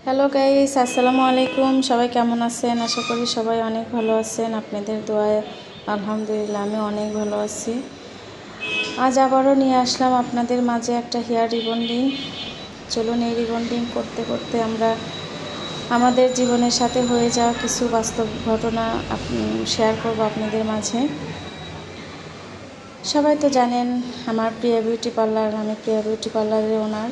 Hello guys, আসসালামু আলাইকুম। সবাই কেমন আছেন? আশা করি সবাই অনেক ভালো আছেন। আপনাদের দোয়ায় আলহামদুলিল্লাহ আমি অনেক ভালো আছি। আজ আবারও নিয়ে আসলাম আপনাদের মাঝে একটা হেয়ার রিবন্ডিং। চলুন এই রিবন্ডিং করতে করতে আমরা আমাদের জীবনের সাথে হয়ে যাওয়া কিছু বাস্তব ঘটনা শেয়ার করব আপনাদের মাঝে। সবাই তো জানেন আমার প্রিয়া বিউটি পার্লার, আমি প্রিয়া বিউটি পার্লারের ওনার।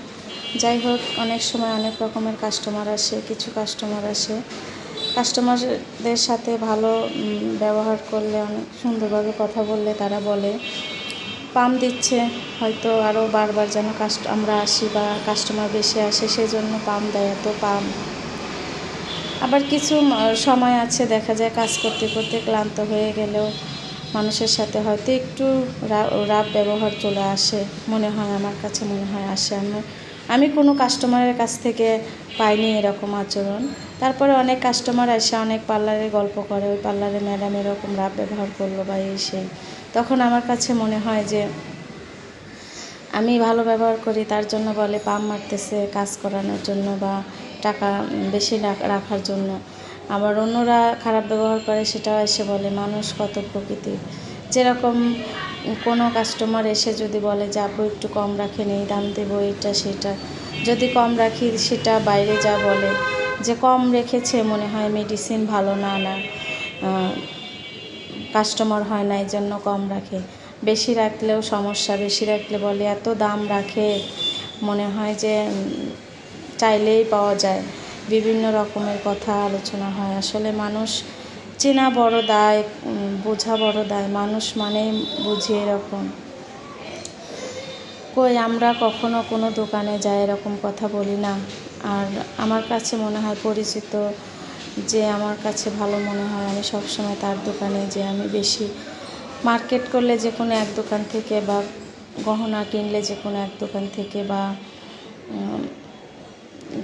যাই হোক, অনেক সময় অনেক রকমের কাস্টমার আসে। কিছু কাস্টমার আসে, কাস্টমারদের সাথে ভালো ব্যবহার করলে, অনেক সুন্দরভাবে কথা বললে তারা বলে পাম্প দিচ্ছে, হয়তো আরও বারবার যেন আমরা আসি বা কাস্টমার বেশি আসে সেজন্য পাম্প দেয়, এত পাম্প। আবার কিছু সময় আছে দেখা যায় কাজ করতে করতে ক্লান্ত হয়ে গেলেও মানুষের সাথে হয়তো একটু রাফ ব্যবহার চলে আসে, মনে হয়, আমার কাছে মনে হয় আসে। আমি কোনো কাস্টমারের কাছ থেকে পাইনি এরকম আচরণ। তারপরে অনেক কাস্টমার আসে, অনেক পার্লারে গল্প করে, ওই পার্লারে ম্যাডাম এরকম রাফ ব্যবহার করলো বা এই সেই। তখন আমার কাছে মনে হয় যে আমি ভালো ব্যবহার করি, তার জন্য বলে পাম্প মারতেছে কাজ করানোর জন্য বা টাকা বেশি রাখার জন্য। আবার অন্যরা খারাপ ব্যবহার করে, সেটাও এসে বলে মানুষ কত প্রকৃতির। যেরকম কোনো কাস্টমার এসে যদি বলে যে আপু একটু কম রাখেন, এই দাম দেবো, এটা সেটা, যদি কম রাখি সেটা বাইরে যা বলে যে কম রেখেছে, মনে হয় মেডিসিন ভালো না, কাস্টমার হয় না এই জন্য কম রাখে। বেশি রাখলেও সমস্যা, বেশি রাখলে বলে এত দাম রাখে, মনে হয় যে চাইলেই পাওয়া যায়। বিভিন্ন রকমের কথা আলোচনা হয়। আসলে মানুষ চেনা বড় দায়, বোঝা বড় দায়। মানুষ মানেই বুঝি এরকম। কই আমরা কখনো কোনো দোকানে যাই এরকম কথা বলি না। আর আমার কাছে মনে হয় পরিচিত যে আমার কাছে ভালো মনে হয়, আমি সবসময় তার দোকানে যে আমি বেশি মার্কেট করলে যে কোনো এক দোকান থেকে, বা গহনা কিনলে যে কোনো এক দোকান থেকে, বা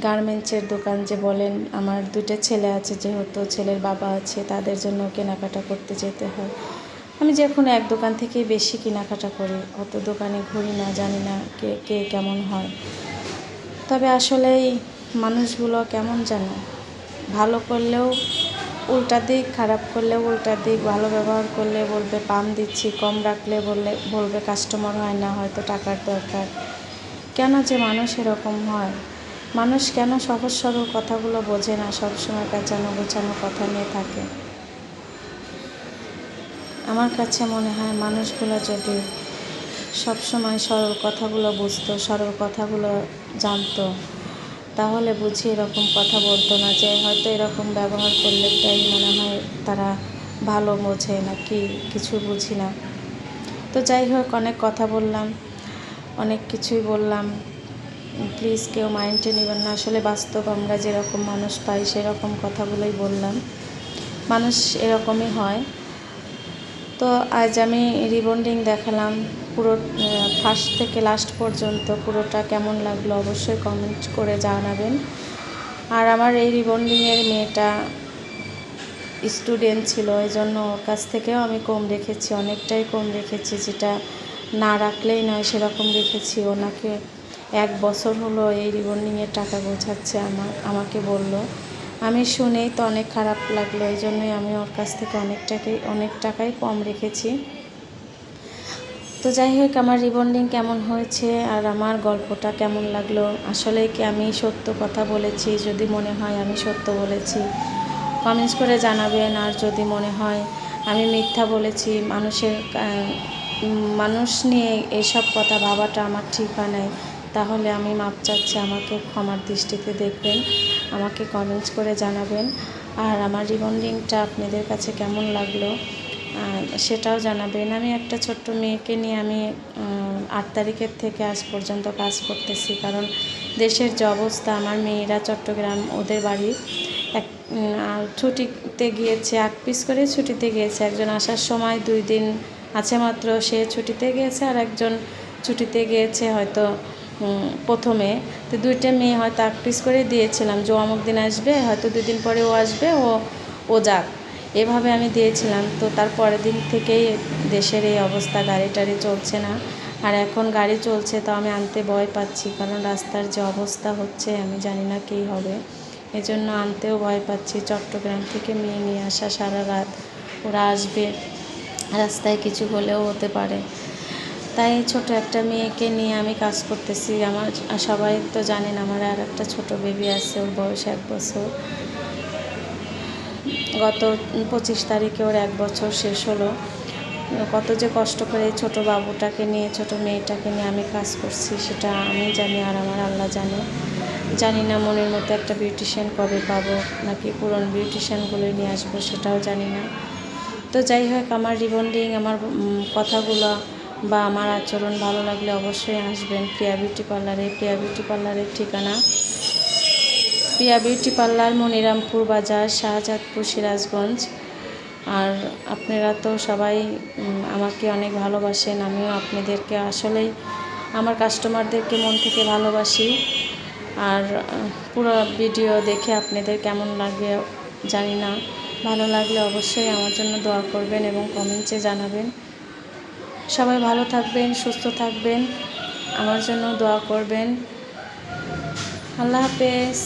গার্মেন্টসের দোকান যে বলেন, আমার দুটো ছেলে আছে, যেহেতু ছেলের বাবা আছে, তাদের জন্য কেনাকাটা করতে যেতে হয়। আমি যে কোনো এক দোকান থেকেই বেশি কেনাকাটা করি, অত দোকানে ঘুরি না, জানি না কে কেমন হয়। তবে আসলেই মানুষগুলো কেমন জানো, ভালো করলেও উল্টা দিক, খারাপ করলেও উল্টা দিক। ভালো ব্যবহার করলে বলবে পাম্প দিচ্ছি, কম রাখলে বলবে কাস্টমার হয় না, হয়তো টাকার দরকার। কেন যে মানুষ এরকম হয়? মানুষ কেন সহজ সরল কথাগুলো বোঝে না, সবসময় পেঁচানো গোছানো কথা নিয়ে থাকে? আমার কাছে মনে হয় মানুষগুলো যদি সবসময় সরল কথাগুলো বুঝতো, সরল কথাগুলো জানতো, তাহলে বুঝি এরকম কথা বলতো না, যে হয়তো এরকম ব্যবহার করলে তাই মনে হয় তারা ভালো বোঝে না, কি কিছু বুঝি না। তো যাই হোক, অনেক কথা বললাম, অনেক কিছুই বললাম, প্লিজ কেউ মাইন্ডে নেবেন না। আসলে বাস্তব, আমরা যেরকম মানুষ পাই সেরকম কথাগুলোই বললাম। মানুষ এরকমই হয়। তো আজ আমি রিবন্ডিং দেখালাম পুরো, ফার্স্ট থেকে লাস্ট পর্যন্ত পুরোটা কেমন লাগলো অবশ্যই কমেন্ট করে জানাবেন। আর আমার এই রিবন্ডিংয়ের মেয়েটা স্টুডেন্ট ছিল, এই জন্য ওর কাছ থেকেও আমি কম রেখেছি, অনেকটাই কম রেখেছি, যেটা না রাখলেই নয় সেরকম রেখেছি। ওনাকে 1 বছর হলো এই রিবন্ডিংয়ের টাকা বোঝাচ্ছে, আমাকে বলল। আমি শুনেই তো অনেক খারাপ লাগলো, এই জন্যই আমি ওর কাছ থেকে অনেক টাকাই কম রেখেছি। তো যাই হোক, আমার রিবন্ডিং কেমন হয়েছে আর আমার গল্পটা কেমন লাগলো, আসলে কি আমি সত্য কথা বলেছি? যদি মনে হয় আমি সত্য বলেছি, কমেন্টস করে জানাবেন। আর যদি মনে হয় আমি মিথ্যা বলেছি, মানুষ নিয়ে এইসব কথা ভাবাটা আমার ঠিক হয় নাই, তাহলে আমি মাপ চাচ্ছি, আমাকে ক্ষমার দৃষ্টিতে দেখবেন, আমাকে কমেন্টস করে জানাবেন। আর আমার রিবন্ডিংটা আপনাদের কাছে কেমন লাগলো সেটাও জানাবেন। আমি একটা ছোট্ট মেয়েকে নিয়ে আমি 8 তারিখের থেকে আজ পর্যন্ত কাজ করতেছি, কারণ দেশের যে অবস্থা, আমার মেয়েরা চট্টগ্রাম, ওদের বাড়ি ছুটিতে গিয়েছে, 8 পিস করে ছুটিতে গিয়েছে। একজন আসার সময় 2 দিন আছে মাত্র, সে ছুটিতে গিয়েছে, আর একজন ছুটিতে গিয়েছে হয়তো প্রথমে। তো 2টা মেয়ে হয়তো 8 পিস করে দিয়েছিলাম, যে অমুক দিন আসবে, হয়তো 2 দিন পরে ও আসবে, ও যাক, এভাবে আমি দিয়েছিলাম। তো তার পরের দিন থেকেই দেশের এই অবস্থা, গাড়ি টাড়ি চলছে না। আর এখন গাড়ি চলছে তো আমি আনতে ভয় পাচ্ছি, কারণ রাস্তার যে অবস্থা হচ্ছে আমি জানি না কী হবে। এজন্য আনতেও ভয় পাচ্ছি। চট্টগ্রাম থেকে মেয়ে নিয়ে আসা, সারা রাত ওরা আসবে, রাস্তায় কিছু হলেও হতে পারে। তাই ছোট একটা মেয়েকে নিয়ে আমি কাজ করতেছি। আমার সবাই তো জানেন আমার আর একটা ছোট বেবি আছে, ওর বয়স 1 বছর। গত 25 তারিখে ওর 1 বছর শেষ হলো। কত যে কষ্ট করে এই ছোটো বাবুটাকে নিয়ে, ছোটো মেয়েটাকে নিয়ে আমি কাজ করছি সেটা আমি জানি আর আমার আল্লাহ জানে। জানি না মনের মতো একটা বিউটিশিয়ান কবে পাবো, নাকি পুরনো বিউটিশিয়ানগুলোই নিয়ে আসবো সেটাও জানি না। তো যাই হোক, আমার রিবন্ডিং, আমার কথাগুলো বা আমার আচরণ ভালো লাগলে অবশ্যই আসবেন প্রিয়া বিউটি পার্লারে। প্রিয়া বিউটি পার্লারের ঠিকানা প্রিয়া বিউটি পার্লার, মনিরামপুর বাজার, শাহজাদপুর, সিরাজগঞ্জ। আর আপনারা তো সবাই আমাকে অনেক ভালোবাসেন, আমিও আপনাদেরকে আসলেই আমার কাস্টমারদেরকে মন থেকে ভালোবাসি। আর পুরো ভিডিও দেখে আপনাদের কেমন লাগবে জানি না, ভালো লাগলে অবশ্যই আমার জন্য দোয়া করবেন এবং কমেন্টসে জানাবেন। সবাই ভালো থাকবেন, সুস্থ থাকবেন, আমার জন্য দোয়া করবেন। আল্লাহ হাফেজ।